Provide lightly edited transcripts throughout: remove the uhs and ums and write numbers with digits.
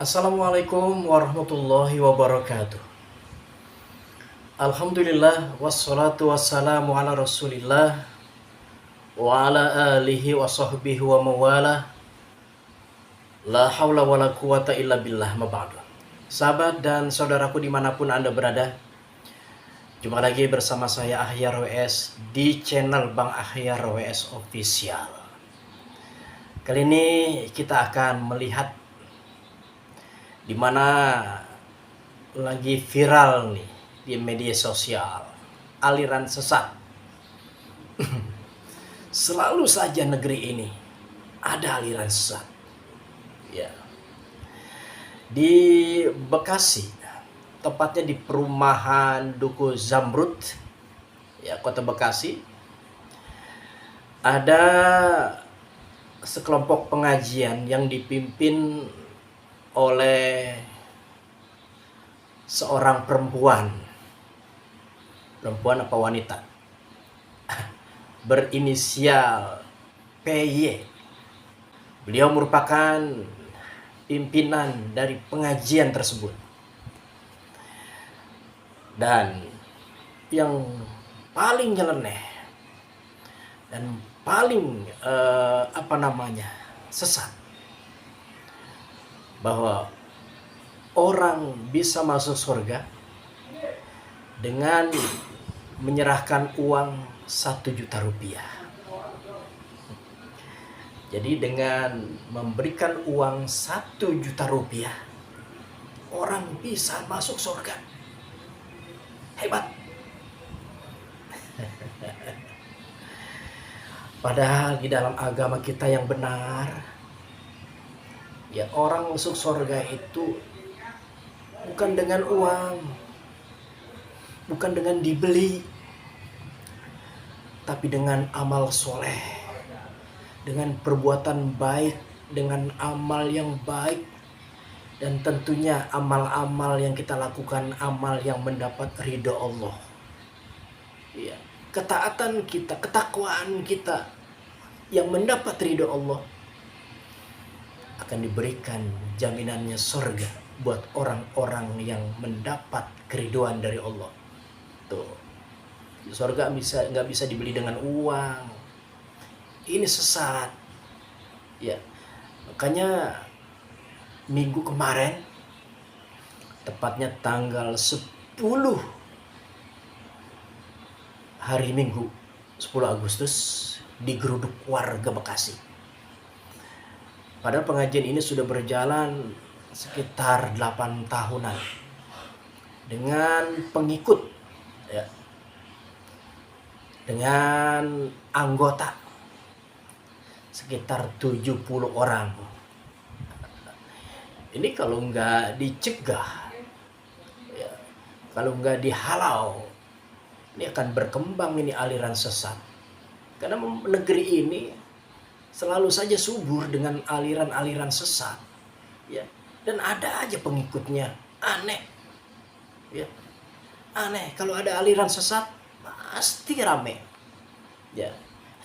Assalamualaikum warahmatullahi wabarakatuh. Alhamdulillah wassalatu wassalamu ala Rasulillah wa ala alihi wa sahbihi wa mawalah. La haula wa la quwata illa billah ma ba'du. Sahabat dan saudaraku dimanapun Anda berada, jumpa lagi bersama saya Ahyar WS di channel Bang Ahyar WS Official. Kali ini kita akan melihat di mana lagi viral nih di media sosial, aliran sesat. Selalu saja negeri ini ada aliran sesat. Ya. Di Bekasi, tepatnya di perumahan Duku Zamrud, ya, Kota Bekasi, ada sekelompok pengajian yang dipimpin oleh seorang perempuan apa wanita berinisial PY. Beliau merupakan pimpinan dari pengajian tersebut. Dan yang paling nyeleneh dan paling sesat, bahwa orang bisa masuk surga dengan menyerahkan uang 1 juta rupiah. Jadi dengan memberikan uang 1 juta rupiah, orang bisa masuk surga. Hebat. Padahal di dalam agama kita yang benar, ya, orang masuk surga itu bukan dengan uang, bukan dengan dibeli, tapi dengan amal soleh, dengan perbuatan baik, dengan amal yang baik, dan tentunya amal-amal yang kita lakukan, amal yang mendapat ridho Allah. Ya, ketaatan kita, ketakwaan kita yang mendapat ridho Allah akan diberikan jaminannya surga buat orang-orang yang mendapat keriduan dari Allah. Tuh, surga nggak bisa dibeli dengan uang. Ini sesat. Ya, makanya minggu kemarin, tepatnya tanggal 10 hari Minggu 10 Agustus, digeruduk warga Bekasi. Padahal pengajian ini sudah berjalan sekitar 8 tahunan dengan pengikut, ya, dengan anggota sekitar 70 orang. Ini kalau nggak dicegah, ya, kalau nggak dihalau, ini akan berkembang ini aliran sesat. Karena negeri ini selalu saja subur dengan aliran-aliran sesat, ya, dan ada aja pengikutnya. Aneh, ya, aneh. Kalau ada aliran sesat pasti rame. Ya,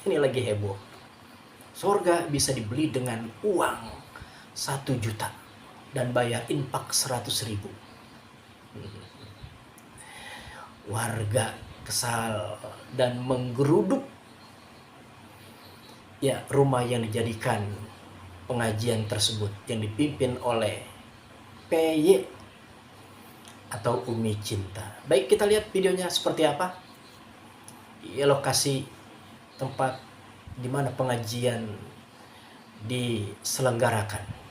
ini lagi heboh. Surga bisa dibeli dengan uang 1 juta dan bayar infak 100.000. Warga kesal dan menggeruduk, ya, rumah yang dijadikan pengajian tersebut yang dipimpin oleh PY atau Umi Cinta. Baik, kita lihat videonya seperti apa. Ya, lokasi tempat di mana pengajian diselenggarakan.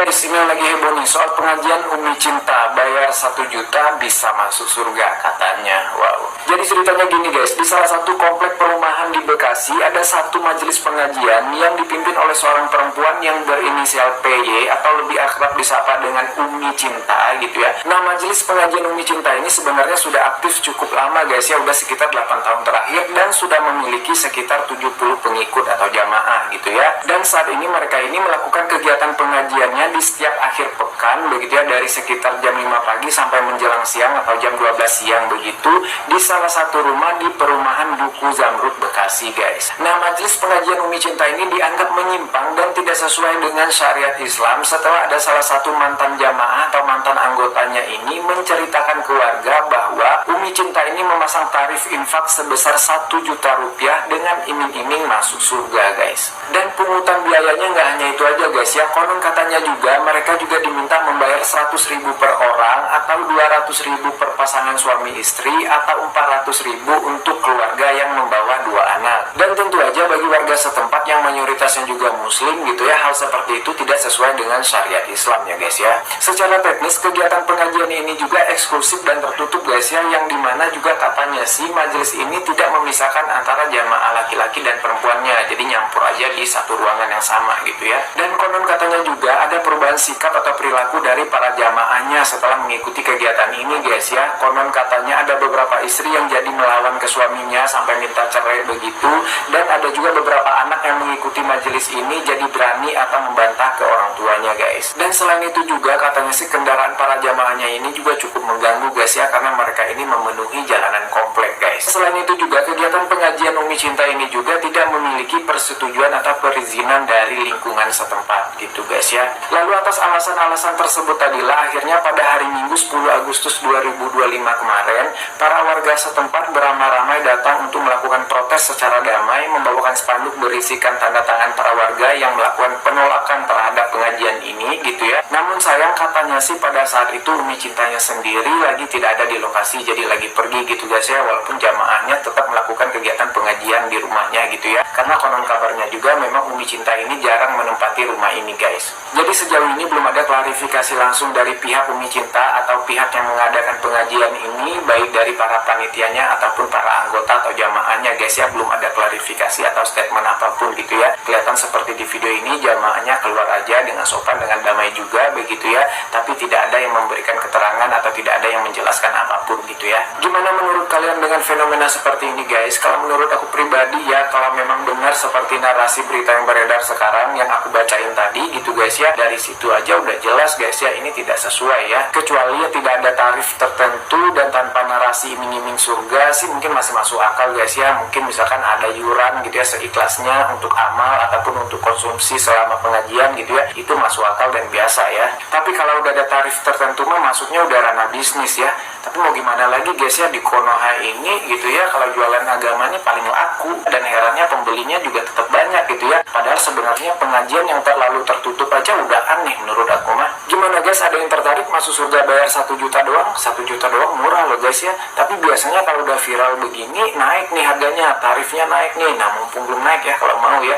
guys, ini yang lagi heboh nih soal pengajian Umi Cinta, bayar 1 juta bisa masuk surga katanya. Wow. Jadi ceritanya gini guys, di salah satu komplek perumahan di Bekasi ada satu majelis pengajian yang dipimpin oleh seorang perempuan yang berinisial PY atau lebih akrab disapa dengan Umi Cinta gitu ya. Nah, majelis pengajian Umi Cinta ini sebenarnya sudah aktif cukup lama guys ya, udah sekitar 8 tahun terakhir dan sudah memiliki sekitar 70 pengikut atau jamaah gitu ya. Dan saat ini mereka ini melakukan kegiatan pengajiannya di setiap akhir pekan begitu ya, dari sekitar jam 5 pagi sampai menjelang siang atau jam 12 siang begitu di salah satu rumah di perumahan Duku Zamrud Bekasi guys. Nah, majelis pengajian Umi Cinta ini dianggap menyimpang dan tidak sesuai dengan syariat Islam setelah ada salah satu mantan jamaah atau mantan anggotanya ini menceritakan ke warga bahwa Umi Cinta ini memasang tarif infak sebesar 1 juta rupiah dengan iming-iming masuk surga guys. Dan pungutan biayanya nggak hanya itu aja guys ya, konon katanya juga mereka juga diminta membayar 100.000 per orang atau 200.000 per pasangan suami istri atau 400.000 untuk keluarga yang membawa 2 anak. Dan tentu aja bagi warga setempat yang mayoritasnya juga muslim gitu ya, hal seperti itu tidak sesuai dengan syariat Islam ya guys ya. Secara teknis kegiatan pengajian ini juga eksklusif dan tertutup guys ya, yang dimana juga katanya sih majelis ini tidak memisahkan antara jamaah laki-laki dan perempuannya, jadi nyampur aja di satu ruangan yang sama gitu ya. Dan konon katanya juga ada perubahan sikap atau perilaku dari para jamaahnya setelah mengikuti kegiatan ini guys ya. Konon katanya ada beberapa istri yang jadi melawan ke suaminya sampai minta cerai begitu, dan ada juga beberapa anak yang mengikuti majelis ini jadi berani atau membantah ke orang tuanya guys. Dan selain itu juga katanya sih kendaraan para jamaahnya ini juga cukup mengganggu guys ya, karena mereka ini memenuhi jalanan komplek guys. Selain itu juga kegiatan pengajian Umi Cinta ini juga tidak memiliki persetujuan atau perizinan dari lingkungan setempat gitu guys ya. Lalu atas alasan-alasan tersebut tadilah akhirnya pada hari Minggu 10 Agustus 2025 kemarin para warga setempat beramai-ramai datang untuk melakukan protes secara damai, membawakan spanduk berisikan tanda tangan para warga yang melakukan penolakan terhadap pengajian ini gitu ya. Namun sayang katanya sih pada saat itu Umi Cintanya sendiri lagi tidak ada di lokasi, jadi lagi pergi gitu guys ya, walaupun jamaahnya tetap melakukan kegiatan pengajian di rumahnya gitu ya. Karena konon kabarnya juga memang Umi Cinta ini jarang menempati rumah ini guys. Jadi sejauh ini belum ada klarifikasi langsung dari pihak Umi Cinta atau pihak yang mengadakan pengajian ini, baik dari para panitianya ataupun para anggota atau jamaahnya guys ya. Belum ada klarifikasi atau statement apapun gitu ya. Kelihatan seperti di video ini jamaahnya keluar aja dengan sopan, dengan damai juga begitu ya, tapi tidak ada yang memberikan keterangan atau tidak ada yang menjelaskan apapun gitu ya. Gimana menurut kalian dengan fenomena seperti ini guys? Kalau menurut aku pribadi ya, kalau memang benar seperti narasi berita yang beredar sekarang yang aku bacain tadi gitu guys ya, dari situ aja udah jelas guys ya, ini tidak sesuai ya. Kecuali ya tidak ada tarif tertentu dan tanpa narasi iming-iming surga sih mungkin masih masuk akal guys ya. Mungkin misalkan ada iuran gitu ya seikhlasnya untuk amal ataupun untuk konsumsi selama pengajian gitu ya, itu masuk akal dan biasa ya. Tapi kalau udah ada tarif tertentu mah masuknya udah ranah bisnis ya. Tapi mau gimana lagi guys ya, di Konoha ini gitu ya, kalau jualan agamanya paling laku dan herannya pembelinya juga tetap banyak gitu ya. Padahal sebenarnya pengajian yang terlalu tertutup aja udah aneh menurut aku mah. Gimana guys, ada yang tertarik masuk surga bayar 1 juta doang? 1 juta doang murah loh guys ya. Tapi biasanya kalau udah viral begini naik nih harganya, tarifnya naik nih. Nah mumpung belum naik ya, kalau mau ya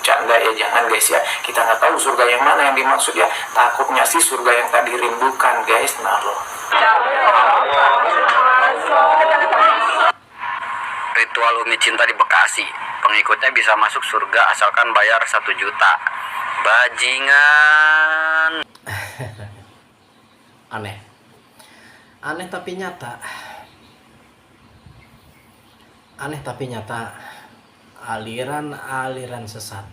canda ya, jangan guys ya. Kita nggak tahu surga yang mana yang dimaksud ya. Takutnya sih surga yang tadi rindukan guys. Nah loh. Ritual Umi Cinta di Bekasi, pengikutnya bisa masuk surga asalkan bayar 1 juta. Bajingan. Aneh. Aneh tapi nyata. Aneh tapi nyata. Aliran-aliran sesat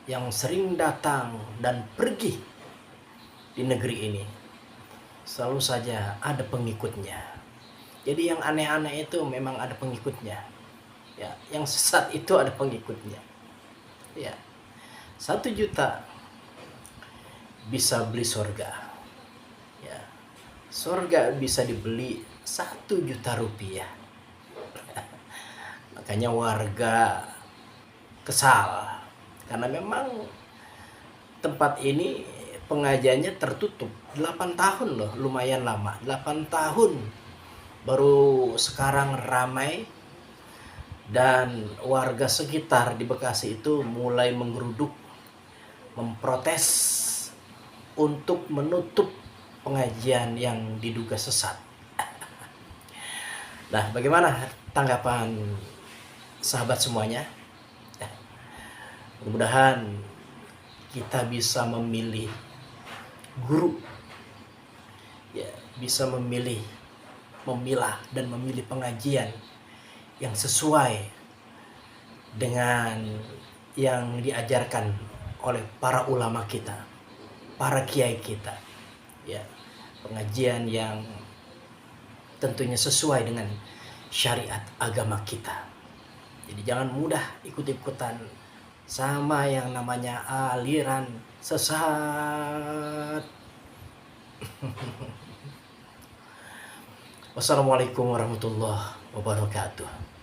yang sering datang dan pergi di negeri ini selalu saja ada pengikutnya. Jadi yang aneh-aneh itu memang ada pengikutnya. Ya, yang sesat itu ada pengikutnya. Ya. 1 juta bisa beli surga. Ya. Surga bisa dibeli 1 juta rupiah. Makanya warga kesal karena memang tempat ini pengajiannya tertutup 8 tahun loh, lumayan lama. 8 tahun baru sekarang ramai, dan warga sekitar di Bekasi itu mulai menggeruduk, memprotes untuk menutup pengajian yang diduga sesat. Nah, bagaimana tanggapan sahabat semuanya? Mudah-mudahan kita bisa memilih guru, ya, bisa memilah dan memilih pengajian yang sesuai dengan yang diajarkan oleh para ulama kita, para kiai kita, ya, pengajian yang tentunya sesuai dengan syariat agama kita. Jadi jangan mudah ikut-ikutan sama yang namanya aliran sesat. Wassalamualaikum warahmatullahi wabarakatuh.